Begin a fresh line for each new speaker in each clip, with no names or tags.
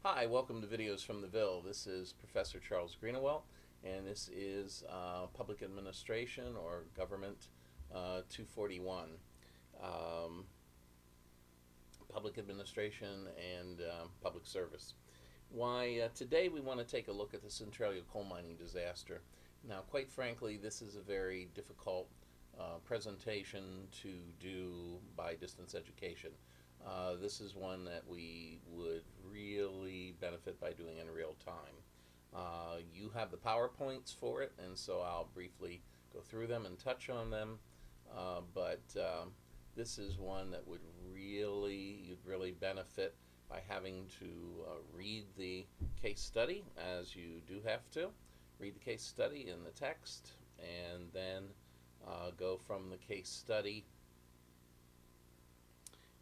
Hi, welcome to Videos from the Ville. This is Professor Charles Greenawalt, and this is Public Administration or Government 241. Um, Public Administration and Public Service. Today we want to take a look at the Centralia coal mining disaster. Now, quite frankly, this is a very difficult presentation to do by distance education. This is one that we would really benefit by doing in real time. You have the PowerPoints for it, and so I'll briefly go through them and touch on them. But this is one that you'd really benefit by having to read the case study, as you do have to. Read the case study in the text, and then go from the case study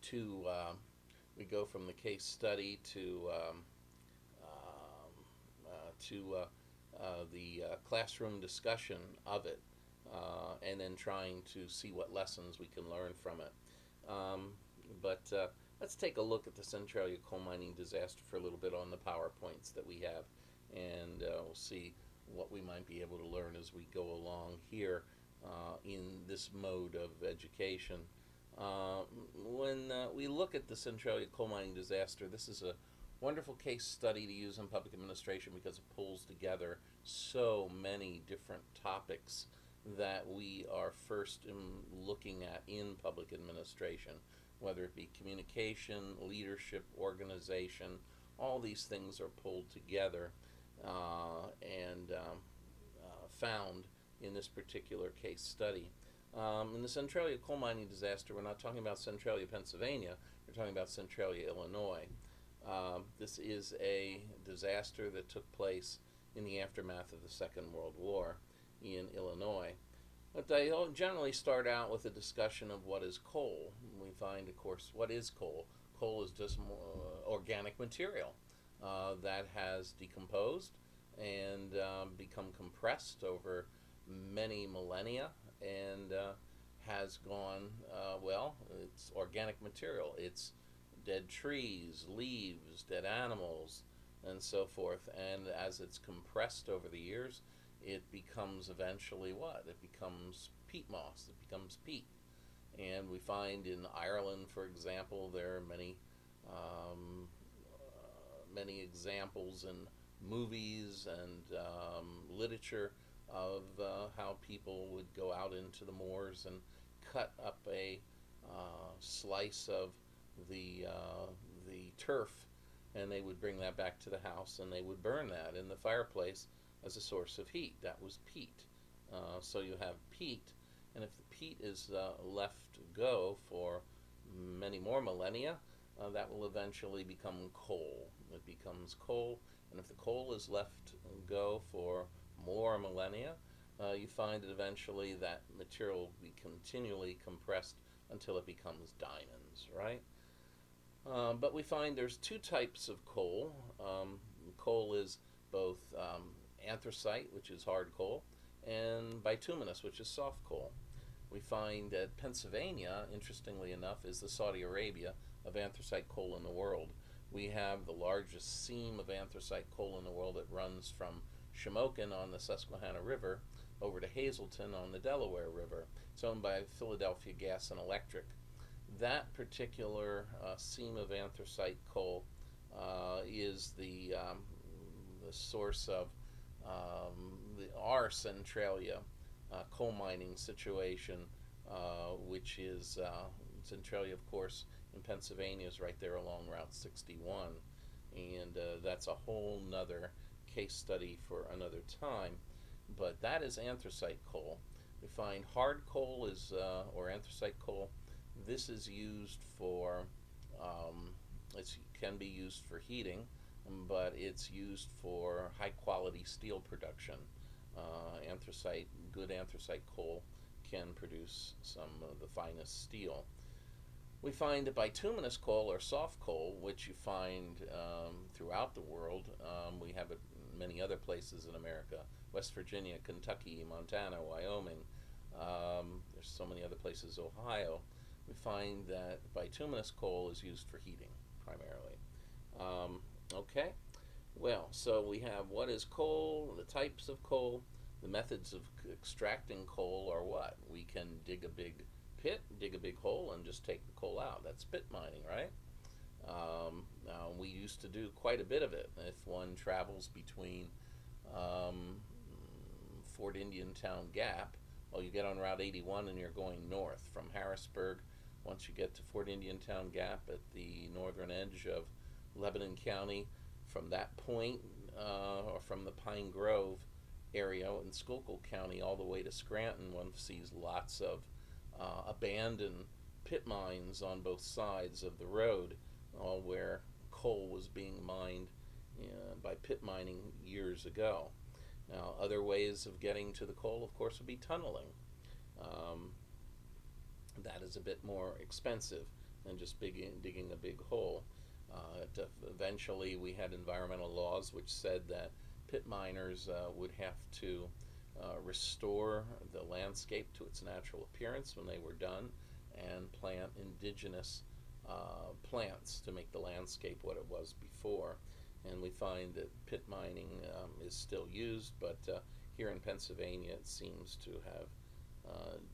to we go from the case study to the classroom discussion of it, and then trying to see what lessons we can learn from it. But let's take a look at the Centralia coal mining disaster for a little bit on the PowerPoints that we have, and we'll see what we might be able to learn as we go along here in this mode of education. When we look at the Centralia coal mining disaster, this is a wonderful case study to use in public administration because it pulls together so many different topics that we are first looking at in public administration, whether it be communication, leadership, organization. All these things are pulled together and found in this particular case study. In the Centralia coal mining disaster, we're not talking about Centralia, Pennsylvania. We're talking about Centralia, Illinois. This is a disaster that took place in the aftermath of the Second World War in Illinois. But they generally start out with a discussion of what is coal. We find, of course, what is coal? Coal is just organic material that has decomposed and become compressed over many millennia and has gone, it's organic material. It's dead trees, leaves, dead animals, and so forth. And as it's compressed over the years, it becomes eventually what? It becomes peat moss, it becomes peat. And we find in Ireland, for example, there are many examples in movies and literature of how people would go out into the moors and cut up a slice of the turf, and they would bring that back to the house and they would burn that in the fireplace as a source of heat. That was peat. So you have peat, and if the peat is left go for many more millennia, that will eventually become coal. It becomes coal, and if the coal is left go for more millennia, you find that eventually that material will be continually compressed until it becomes diamonds, right? But we find there's two types of coal. Coal is both anthracite, which is hard coal, and bituminous, which is soft coal. We find that Pennsylvania, interestingly enough, is the Saudi Arabia of anthracite coal in the world. We have the largest seam of anthracite coal in the world that runs from Shamokin on the Susquehanna River over to Hazleton on the Delaware River. It's owned by Philadelphia Gas and Electric. That particular seam of anthracite coal is the source of our Centralia coal mining situation, which is Centralia, of course, in Pennsylvania is right there along Route 61, and that's a whole nother case study for another time. But that is anthracite coal. We find hard coal is or anthracite coal. This is used for it can be used for heating, but it's used for high quality steel production. Good anthracite coal can produce some of the finest steel. We find that bituminous coal or soft coal, which you find throughout the world, we have it in many other places in America, West Virginia, Kentucky, Montana, Wyoming, there's so many other places, Ohio. We find that bituminous coal is used for heating primarily. Okay. Well, so we have what is coal, the types of coal, the methods of extracting coal are what? We can dig a big pit, dig a big hole, and just take the coal out. That's pit mining, right? Now, we used to do quite a bit of it. If one travels between um, Fort Indian Town Gap, well, you get on Route 81 and you're going north from Harrisburg. Once you get to Fort Indian Town Gap at the northern edge of Lebanon County, from that point, or from the Pine Grove area in Schuylkill County all the way to Scranton, one sees lots of abandoned pit mines on both sides of the road, all where coal was being mined by pit mining years ago. Now, other ways of getting to the coal, of course, would be tunneling. Um, that is a bit more expensive than just digging a big hole. Eventually, we had environmental laws which said that pit miners would have to restore the landscape to its natural appearance when they were done and plant indigenous plants to make the landscape what it was before. And we find that pit mining is still used, but here in Pennsylvania it seems to have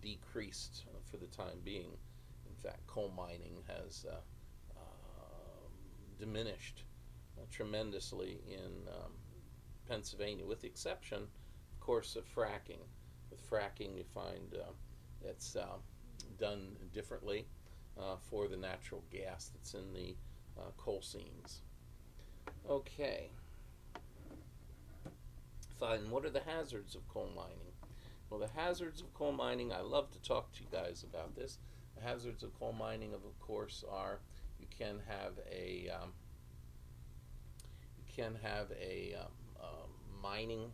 decreased for the time being. In fact, coal mining has diminished tremendously in Pennsylvania, with the exception, of course, of fracking. With fracking, you find it's done differently for the natural gas that's in the coal seams. Okay, fine. What are the hazards of coal mining? Well, the hazards of coal mining, I love to talk to you guys about this. The hazards of coal mining, of course, are you can have mining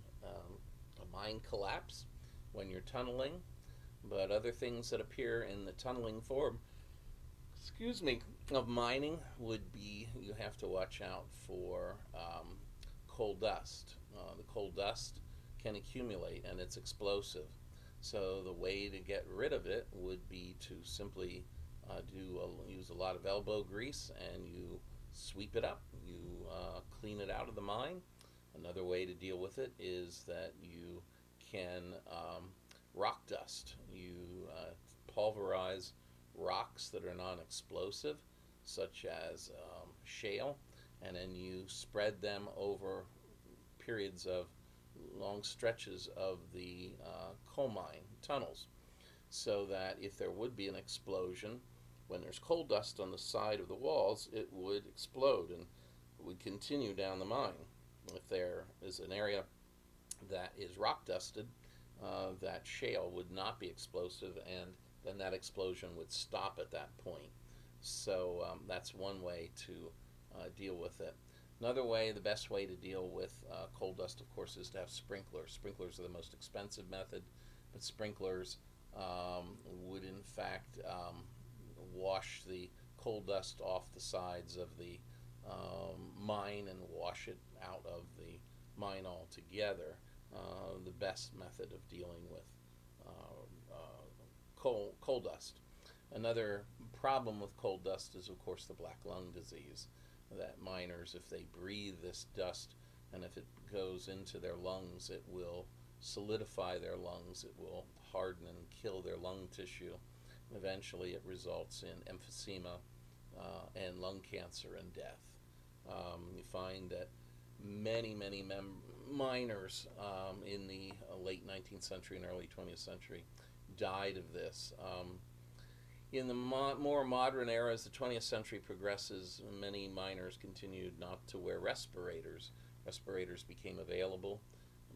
a mine collapse when you're tunneling, but other things that appear in the tunneling form, excuse me, of mining would be you have to watch out for coal dust. The coal dust can accumulate and it's explosive. So the way to get rid of it would be to simply use a lot of elbow grease and you sweep it up. You clean it out of the mine. Another way to deal with it is that you can rock dust. You pulverize rocks that are non-explosive, such as shale, and then you spread them over periods of long stretches of the coal mine tunnels, so that if there would be an explosion, when there's coal dust on the side of the walls, it would explode and would continue down the mine. If there is an area that is rock dusted, that shale would not be explosive, and then that explosion would stop at that point. So that's one way to deal with it. Another way, the best way to deal with coal dust, of course, is to have sprinklers. Sprinklers are the most expensive method, but sprinklers would in fact wash the coal dust off the sides of the mine and wash it out of the mine altogether. The best method of dealing with coal dust. Another problem with coal dust is, of course, the black lung disease. That miners, if they breathe this dust and if it goes into their lungs, it will solidify their lungs, it will harden and kill their lung tissue. Eventually, it results in emphysema and lung cancer and death. You find that many miners in the late 19th century and early 20th century died of this. In the more modern era, as the 20th century progresses, many miners continued not to wear respirators. Respirators became available,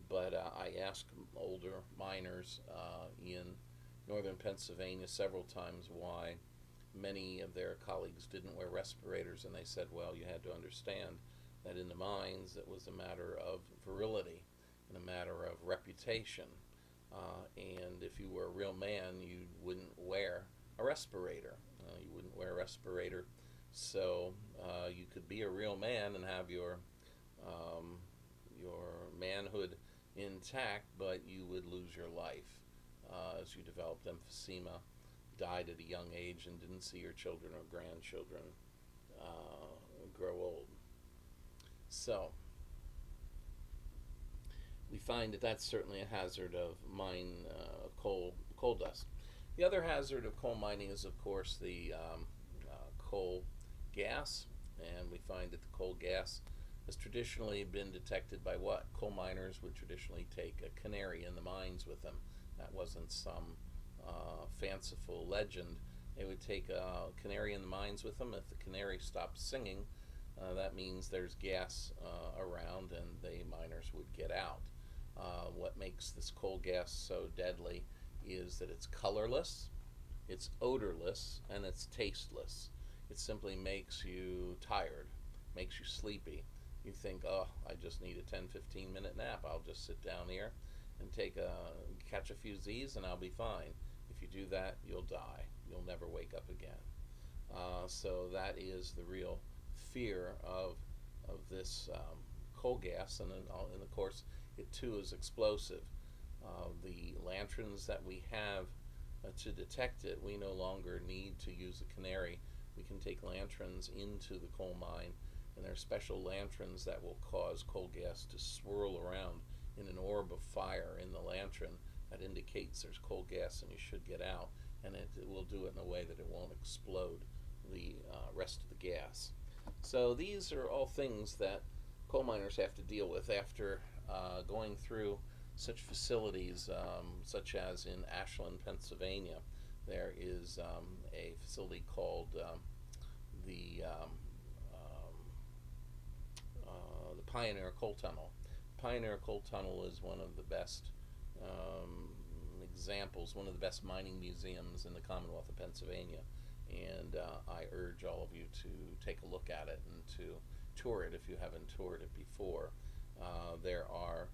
but I asked older miners in northern Pennsylvania several times why many of their colleagues didn't wear respirators, and they said, well, you had to understand that in the mines it was a matter of virility and a matter of reputation. And if you were a real man, you wouldn't wear a respirator. You wouldn't wear a respirator, so you could be a real man and have your manhood intact, but you would lose your life as you developed emphysema, died at a young age, and didn't see your children or grandchildren grow old. So we find that that's certainly a hazard of coal dust. The other hazard of coal mining is, of course, the coal gas, and we find that the coal gas has traditionally been detected by what? Coal miners would traditionally take a canary in the mines with them. That wasn't some fanciful legend. They would take a canary in the mines with them. If the canary stops singing, that means there's gas around and the miners would get out. What makes this coal gas so deadly is that it's colorless, it's odorless, and it's tasteless. It simply makes you tired, makes you sleepy. You think, oh, I just need a 10-15 minute nap. I'll just sit down here and catch a few Z's and I'll be fine. If you do that, you'll die. You'll never wake up again. So that is the real fear of this coal gas, and of course, it too is explosive. The lanterns that we have to detect it, we no longer need to use a canary. We can take lanterns into the coal mine, and there are special lanterns that will cause coal gas to swirl around in an orb of fire in the lantern that indicates there's coal gas and you should get out, and it will do it in a way that it won't explode the rest of the gas. So these are all things that coal miners have to deal with after going through such facilities, such as in Ashland, Pennsylvania. There is a facility called the Pioneer Coal Tunnel. Pioneer Coal Tunnel is one of the best examples, one of the best mining museums in the Commonwealth of Pennsylvania, and I urge all of you to take a look at it and to tour it if you haven't toured it before. There are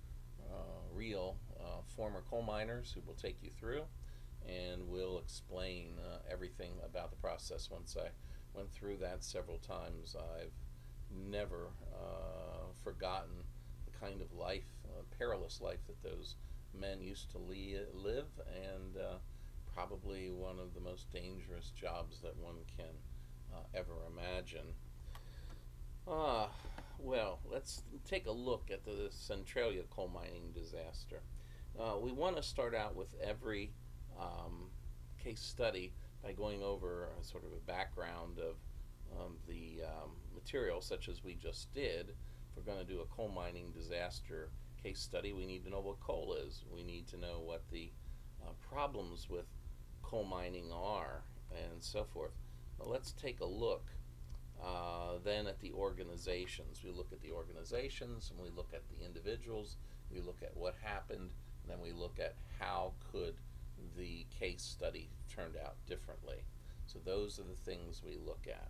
real former coal miners who will take you through and will explain everything about the process. Once I went through that several times, I've never forgotten the kind of life, perilous life that those men used to live, and probably one of the most dangerous jobs that one can ever imagine. Well, let's take a look at the Centralia coal mining disaster. We want to start out with every case study by going over a sort of a background of the material, such as we just did. If we're going to do a coal mining disaster case study, we need to know what coal is. We need to know what the problems with coal mining are, and so forth. Well, let's take a look then at the organizations. We look at the organizations, and we look at the individuals, we look at what happened, and then we look at how could the case study turned out differently. So those are the things we look at.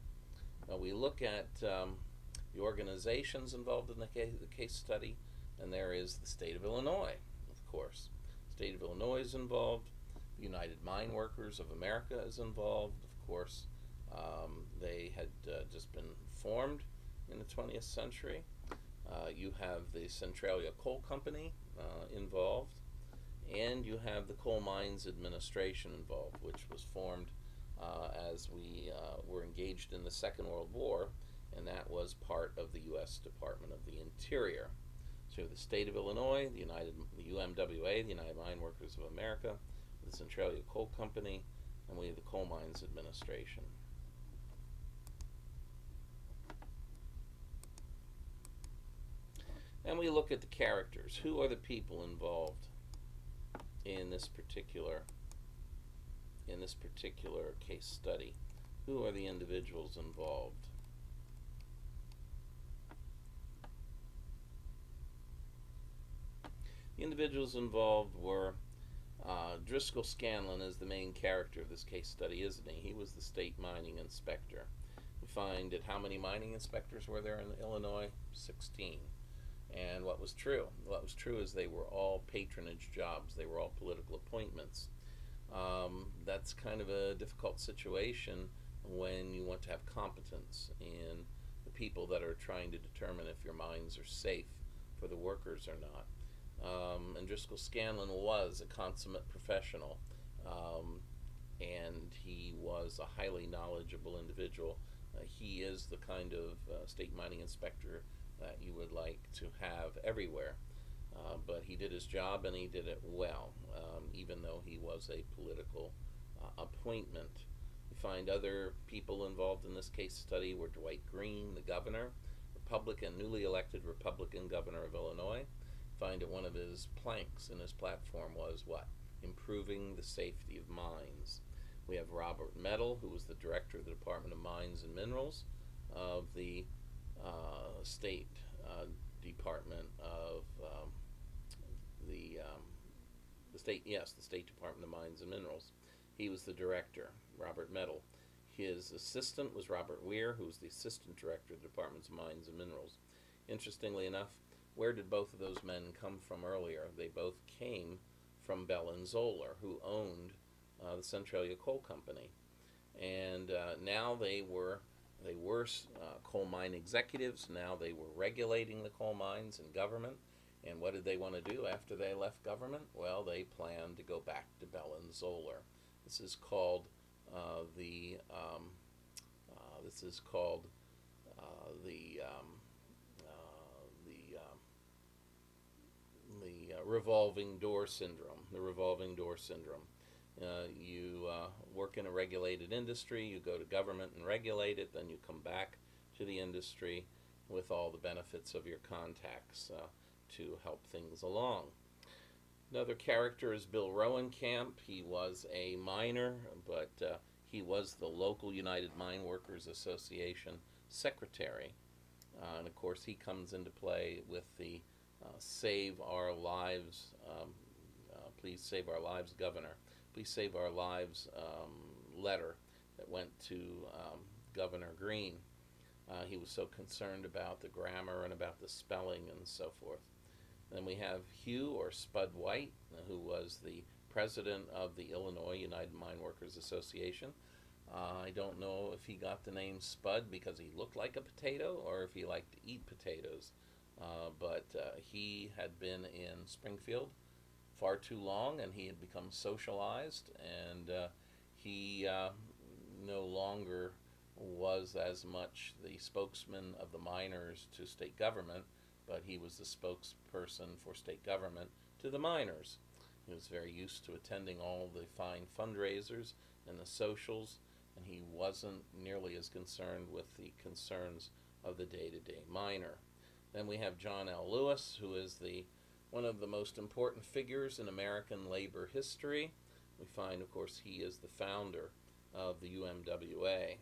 Now we look at the organizations involved in the case study, and there is the state of Illinois, of course. The state of Illinois is involved. The United Mine Workers of America is involved, of course. They had just been formed in the 20th century. You have the Centralia Coal Company involved, and you have the Coal Mines Administration involved, which was formed as we were engaged in the Second World War, and that was part of the U.S. Department of the Interior. So the state of Illinois, the UMWA, the United Mine Workers of America, the Centralia Coal Company, and we have the Coal Mines Administration. And we look at the characters. Who are the people involved in this particular case study? Who are the individuals involved? The individuals involved were Driscoll Scanlon is the main character of this case study, isn't he? He was the state mining inspector. We find that how many mining inspectors were there in Illinois? 16. And what was true? What was true is they were all patronage jobs. They were all political appointments. That's kind of a difficult situation when you want to have competence in the people that are trying to determine if your mines are safe for the workers or not. And Driscoll Scanlon was a consummate professional, and he was a highly knowledgeable individual. He is the kind of state mining inspector that you would like to have everywhere. But he did his job and he did it well, even though he was a political appointment. We find other people involved in this case study were Dwight Green, the governor, Republican, newly elected Republican governor of Illinois. Find that one of his planks in his platform was what? Improving the safety of mines. We have Robert Medal, who was the director of the Department of Mines and Minerals of the State Department of the State Department of Mines and Minerals. He was the director, Robert Medal. His assistant was Robert Weir, who was the assistant director of the Department of Mines and Minerals. Interestingly enough, where did both of those men come from earlier? They both came from Bell and Zoller, who owned the Centralia Coal Company, and now they were coal mine executives. Now they were regulating the coal mines and government. And what did they want to do after they left government? Well, they planned to go back to Bell and Zoller. This is called the revolving door syndrome. The revolving door syndrome. You work in a regulated industry, you go to government and regulate it, then you come back to the industry with all the benefits of your contacts to help things along. Another character is Bill Rowenkamp. He was a miner, but he was the local United Mine Workers Association secretary. And of course, he comes into play with the Save Our Lives, Please Save Our Lives, Governor. Please Save Our Lives letter that went to Governor Green. He was so concerned about the grammar and about the spelling and so forth. Then we have Hugh, or Spud White, who was the president of the Illinois United Mine Workers Association. I don't know if he got the name Spud because he looked like a potato or if he liked to eat potatoes. But he had been in Springfield far too long, and he had become socialized, and he no longer was as much the spokesman of the miners to state government, but he was the spokesperson for state government to the miners. He was very used to attending all the fine fundraisers and the socials, and he wasn't nearly as concerned with the concerns of the day-to-day miner. Then we have John L. Lewis, who is one of the most important figures in American labor history. We find, of course, he is the founder of the UMWA,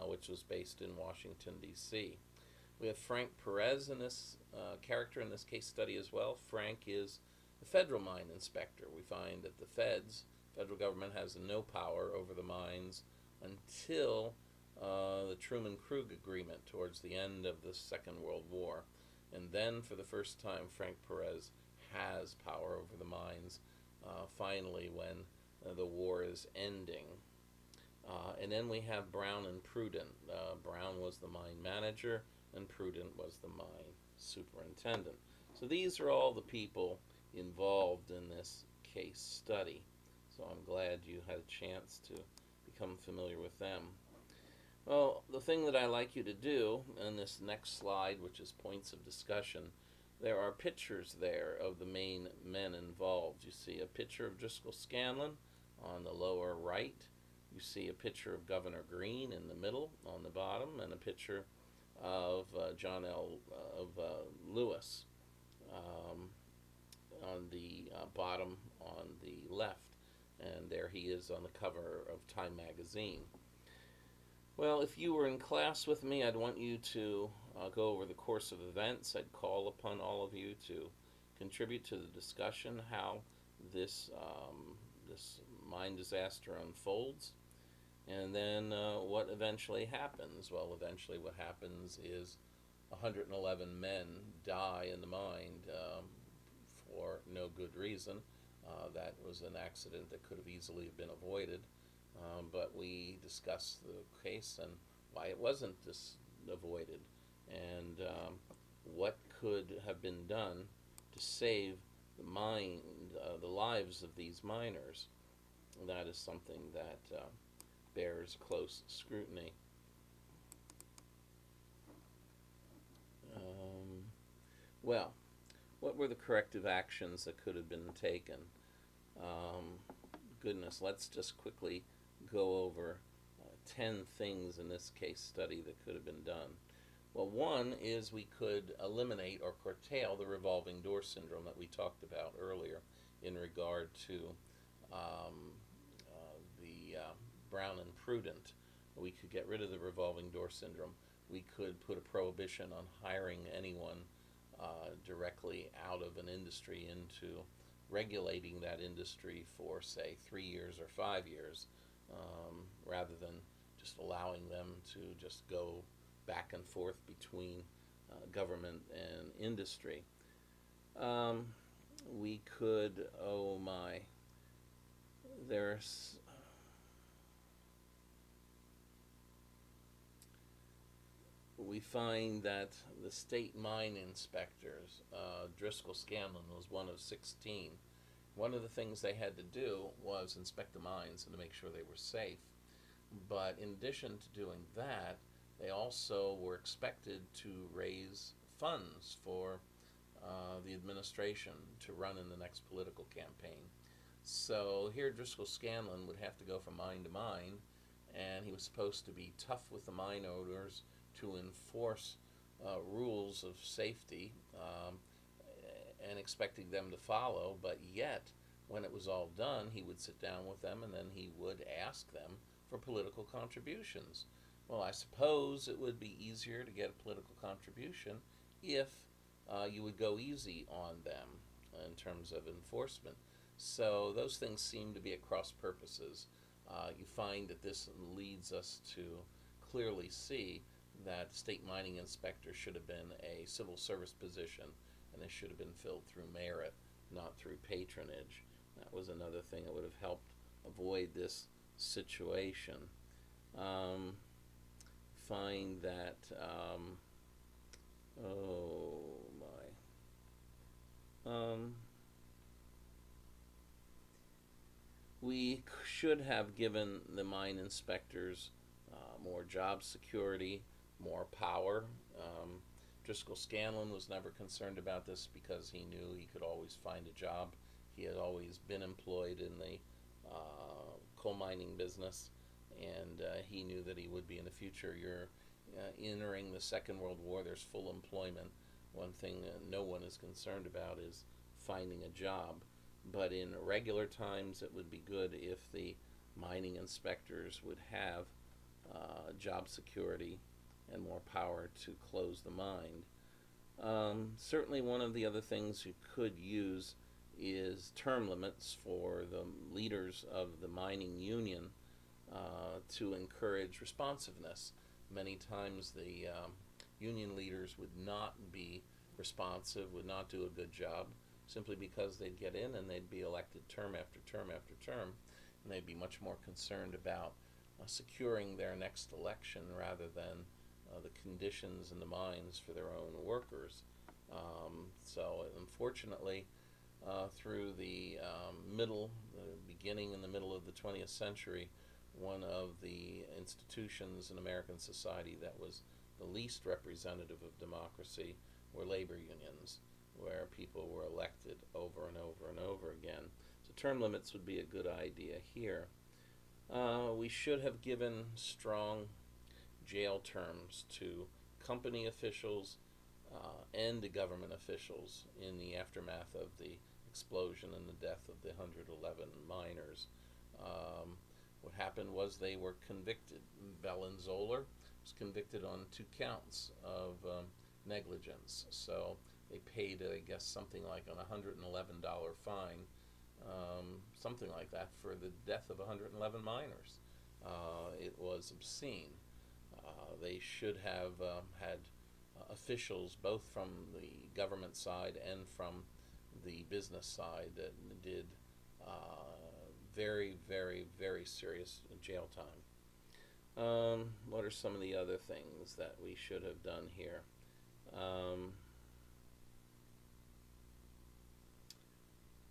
which was based in Washington, D.C. We have Frank Perez in this character in this case study as well. Frank is the federal mine inspector. We find that the federal government has no power over the mines until the Truman-Krug Agreement towards the end of the Second World War. And then, for the first time, Frank Perez has power over the mines, finally, when the war is ending. And then we have Brown and Prudent. Brown was the mine manager, and Prudent was the mine superintendent. So these are all the people involved in this case study. So I'm glad you had a chance to become familiar with them. Well, the thing that I like you to do in this next slide, which is points of discussion, there are pictures there of the main men involved. You see a picture of Driscoll Scanlon on the lower right. You see a picture of Governor Green in the middle on the bottom, and a picture of John L. Lewis on the bottom on the left. And there he is on the cover of Time magazine. Well, if you were in class with me, I'd want you to go over the course of events. I'd call upon all of you to contribute to the discussion how this mine disaster unfolds, and then what eventually happens. Well, eventually what happens is 111 men die in the mine for no good reason. That was an accident that could have easily been avoided. But we discussed the case and why it wasn't avoided, and what could have been done to save the lives of these miners. And that is something that bears close scrutiny. Well, what were the corrective actions that could have been taken? Um, Goodness, let's just quickly go over 10 things in this case study that could have been done. Well, one is we could eliminate or curtail the revolving door syndrome that we talked about earlier in regard to the Brown and Prudent. We could get rid of the revolving door syndrome. We could put a prohibition on hiring anyone directly out of an industry into regulating that industry for, say, 3 years or 5 years, rather than just allowing them to just go back and forth between government and industry. Um, we could, oh my, there's, we find that the state mine inspectors, Driscoll Scanlon was one of 16. One of the things they had to do was inspect the mines and to make sure they were safe. But in addition to doing that, they also were expected to raise funds for the administration to run in the next political campaign. So here Driscoll Scanlon would have to go from mine to mine, and he was supposed to be tough with the mine owners to enforce rules of safety, and expecting them to follow, but yet when it was all done, he would sit down with them and then he would ask them for political contributions. Well, I suppose it would be easier to get a political contribution if you would go easy on them in terms of enforcement. So those things seem to be at cross purposes. You find that this leads us to clearly see that the state mining inspector should have been a civil service position, and it should have been filled through merit, not through patronage. That was another thing that would have helped avoid this situation. Um, Find that, oh my, we should have given the mine inspectors more job security, more power. Driscoll Scanlon was never concerned about this because he knew he could always find a job. He had always been employed in the coal mining business, and he knew that he would be in the future. You're entering the Second World War, there's full employment. One thing no one is concerned about is finding a job. But in regular times, it would be good if the mining inspectors would have job security and more power to close the mine. Certainly, one of the other things you could use is term limits for the leaders of the mining union to encourage responsiveness. Many times, the union leaders would not be responsive, would not do a good job, simply because they'd get in and they'd be elected term after term after term, and they'd be much more concerned about securing their next election rather than the conditions in the mines for their own workers. So unfortunately, through the beginning and the middle of the 20th century, one of the institutions in American society that was the least representative of democracy were labor unions, where people were elected over and over and over again. So term limits would be a good idea here. We should have given strong jail terms to company officials and to government officials in the aftermath of the explosion and the death of the 111 miners. What happened was they were convicted. Bellenzoller was convicted on 2 counts of negligence. So they paid, I guess, something like an $111 fine, something like that, for the death of 111 miners. It was obscene. They should have had officials both from the government side and from the business side that did very, very, very serious jail time. What are some of the other things that we should have done here?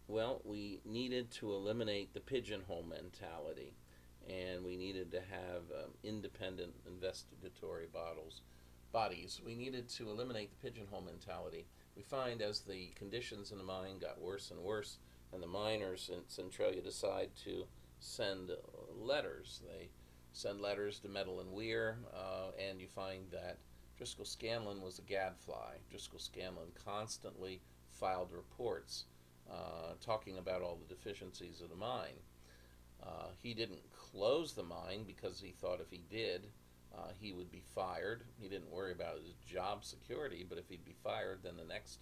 Well, we needed to eliminate the pigeonhole mentality, and we needed to have independent investigatory bottles. bodies. We needed to eliminate the pigeonhole mentality. We find as the conditions in the mine got worse and worse, and the miners in Centralia decide to send letters. They send letters to Metal and Weir, and you find that Driscoll Scanlon was a gadfly. Driscoll Scanlon constantly filed reports talking about all the deficiencies of the mine. He didn't close the mine because he thought if he did, he would be fired. He didn't worry about his job security, but if he'd be fired, then the next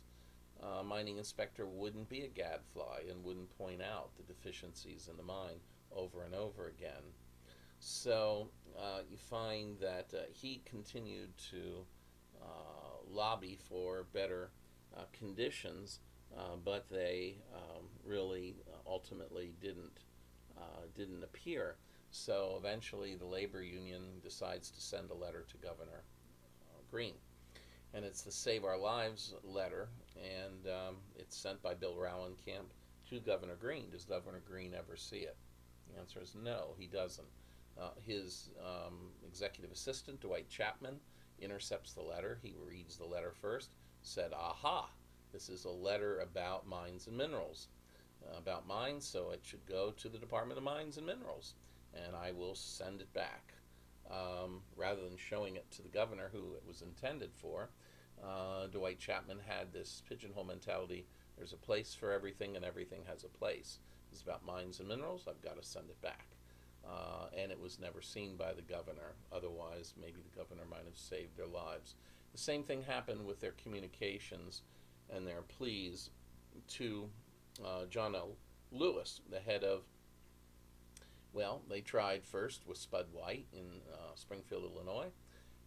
mining inspector wouldn't be a gadfly and wouldn't point out the deficiencies in the mine over and over again. So you find that he continued to lobby for better conditions, but they really ultimately didn't appear. So eventually, the labor union decides to send a letter to Governor Greene, and it's the Save Our Lives letter, and it's sent by Bill Rowland-Camp to Governor Greene. Does Governor Greene ever see it? The answer is no, he doesn't. His executive assistant, Dwight Chapman, intercepts the letter. He reads the letter first, said, aha, this is a letter about mines and minerals, about mines, so it should go to the Department of Mines and Minerals, and I will send it back. Rather than showing it to the governor who it was intended for, Dwight Chapman had this pigeonhole mentality. There's a place for everything, and everything has a place. It's about mines and minerals. I've got to send it back. And it was never seen by the governor. Otherwise, maybe the governor might have saved their lives. The same thing happened with their communications and their pleas to John L. Lewis, the head of, well, they tried first with Spud White in Springfield, Illinois,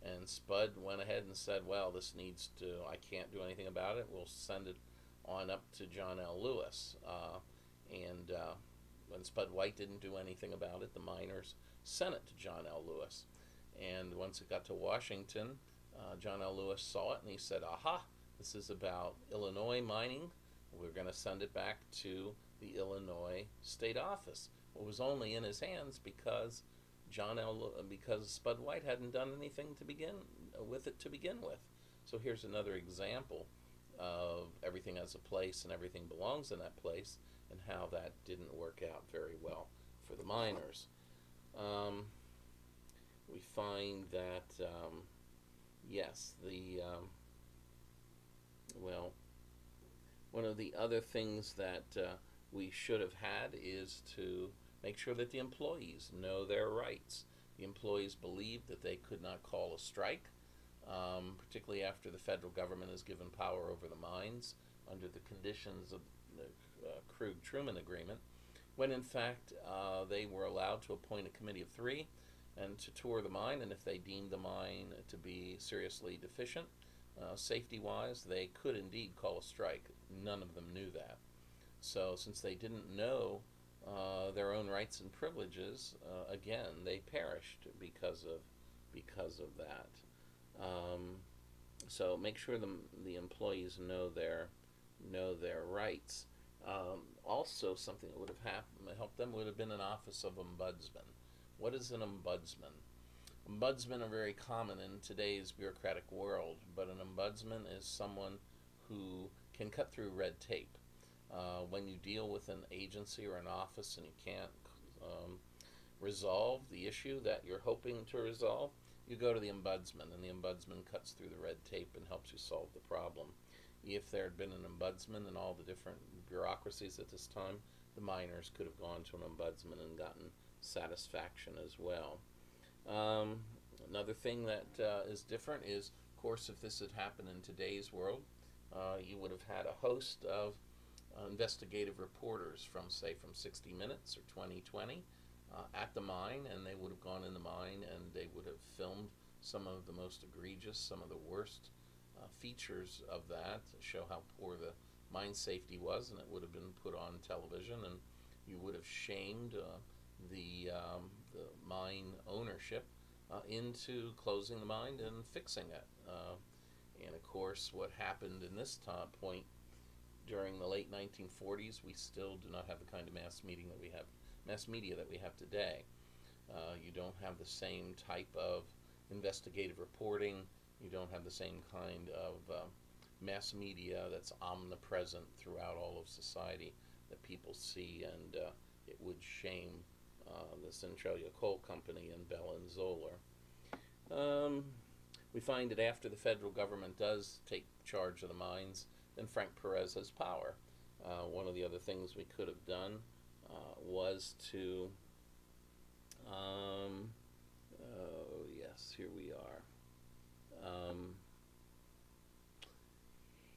and Spud went ahead and said, well, this needs to, I can't do anything about it, we'll send it on up to John L. Lewis. When Spud White didn't do anything about it, the miners sent it to John L. Lewis. And once it got to Washington, John L. Lewis saw it and he said, aha, this is about Illinois mining. We're going to send it back to the Illinois State Office. It was only in his hands because because Spud White hadn't done anything to begin with. So here's another example of everything has a place and everything belongs in that place, and how that didn't work out very well for the miners. We find that yes, one of the other things that we should have had is to make sure that the employees know their rights. The employees believed that they could not call a strike, particularly after the federal government has given power over the mines under the conditions of the Krug-Truman Agreement, when in fact they were allowed to appoint a committee of three and to tour the mine, and if they deemed the mine to be seriously deficient, safety-wise, they could indeed call a strike. None of them knew that. So since they didn't know their own rights and privileges, again, they perished because of that. So make sure the employees know their rights. Also, something that would have helped them would have been an office of ombudsman. What is an ombudsman? Ombudsmen are very common in today's bureaucratic world, but an ombudsman is someone who can cut through red tape. When you deal with an agency or an office and you can't resolve the issue that you're hoping to resolve, you go to the ombudsman, and the ombudsman cuts through the red tape and helps you solve the problem. If there had been an ombudsman in all the different bureaucracies at this time, the miners could have gone to an ombudsman and gotten satisfaction as well. Another thing that is different is, of course, if this had happened in today's world, you would have had a host of investigative reporters from 60 Minutes or 2020 at the mine, and they would have gone in the mine and they would have filmed some of the most egregious, some of the worst features of that to show how poor the mine safety was, and it would have been put on television, and you would have shamed the mine ownership into closing the mine and fixing it. And of course, what happened in this point during the late 1940s, we still do not have the kind of mass media that we have today. You don't have the same type of investigative reporting. You don't have the same kind of mass media that's omnipresent throughout all of society that people see, and it would shame the Centralia Coal Company and Bell and Zoller. Um, we find that after the federal government does take charge of the mines, then Frank Perez has power. One of the other things we could have done was to, oh yes, here we are.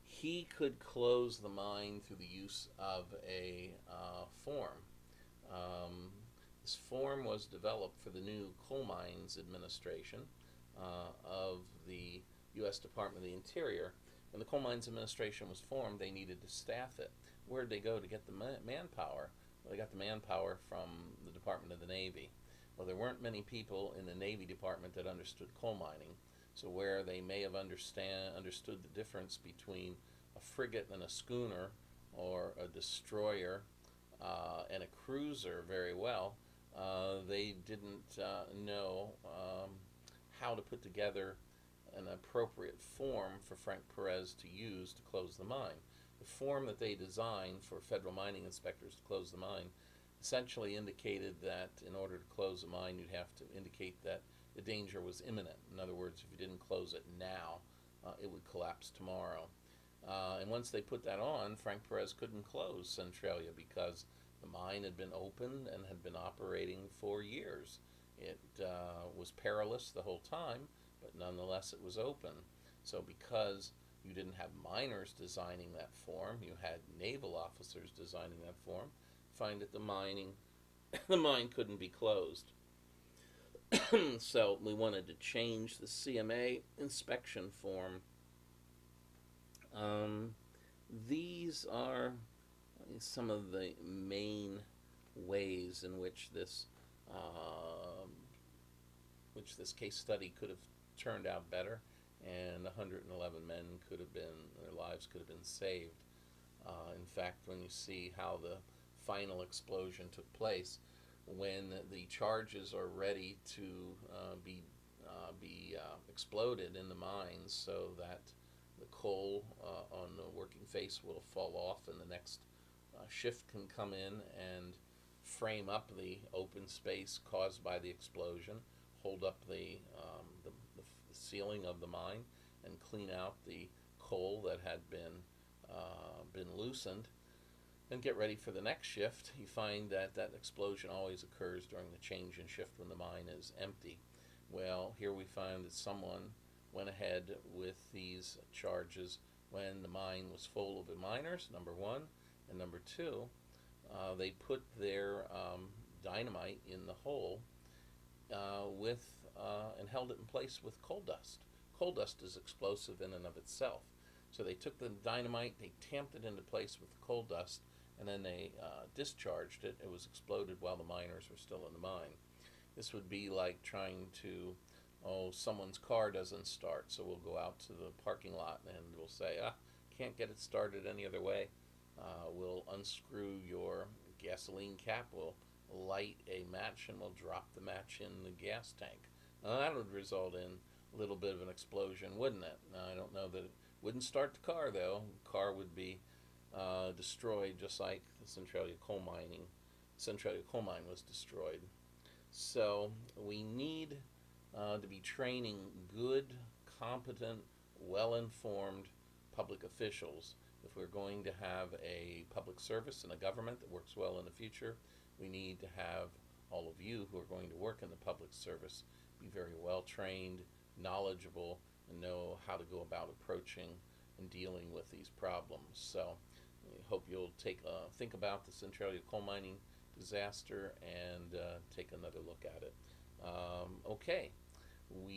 He could close the mine through the use of a form. Um, this form was developed for the new Coal Mines Administration of the U.S. Department of the Interior. When the Coal Mines Administration was formed, they needed to staff it. Where'd they go to get the manpower? Well, they got the manpower from the Department of the Navy. Well, there weren't many people in the Navy Department that understood coal mining. So where they may have understood the difference between a frigate and a schooner, or a destroyer and a cruiser very well, they didn't know how to put together an appropriate form for Frank Perez to use to close the mine. The form that they designed for federal mining inspectors to close the mine essentially indicated that in order to close a mine, you'd have to indicate that the danger was imminent. In other words, if you didn't close it now, it would collapse tomorrow. And once they put that on, Frank Perez couldn't close Centralia because the mine had been opened and had been operating for years. It was perilous the whole time, but nonetheless it was open. So because you didn't have miners designing that form, you had naval officers designing that form, find that the mine couldn't be closed. So we wanted to change the CMA inspection form. These are some of the main ways in which this case study could have turned out better, and 111 men could have been, their lives could have been saved. In fact, when you see how the final explosion took place, when the charges are ready to be exploded in the mines, so that the coal on the working face will fall off, and the next shift can come in and frame up the open space caused by the explosion, hold up the ceiling of the mine, and clean out the coal that had been loosened, and get ready for the next shift. You find that that explosion always occurs during the change in shift when the mine is empty. Well, here we find that someone went ahead with these charges when the mine was full of miners, number one, and number two, they put their dynamite in the hole and held it in place with coal dust. Coal dust is explosive in and of itself. So they took the dynamite, they tamped it into place with the coal dust, and then they discharged it. It was exploded while the miners were still in the mine. This would be like trying to, someone's car doesn't start, so we'll go out to the parking lot and we'll say, can't get it started any other way. We'll unscrew your gasoline cap, we'll light a match, and we'll drop the match in the gas tank. That would result in a little bit of an explosion, wouldn't it? I don't know that it wouldn't start the car, though. The car would be destroyed, just like the Centralia coal mine was destroyed. So we need to be training good, competent, well-informed public officials. If we're going to have a public service and a government that works well in the future, we need to have all of you who are going to work in the public service be very well trained, knowledgeable, and know how to go about approaching and dealing with these problems. So I hope you'll think about the Centralia coal mining disaster and take another look at it. Okay, we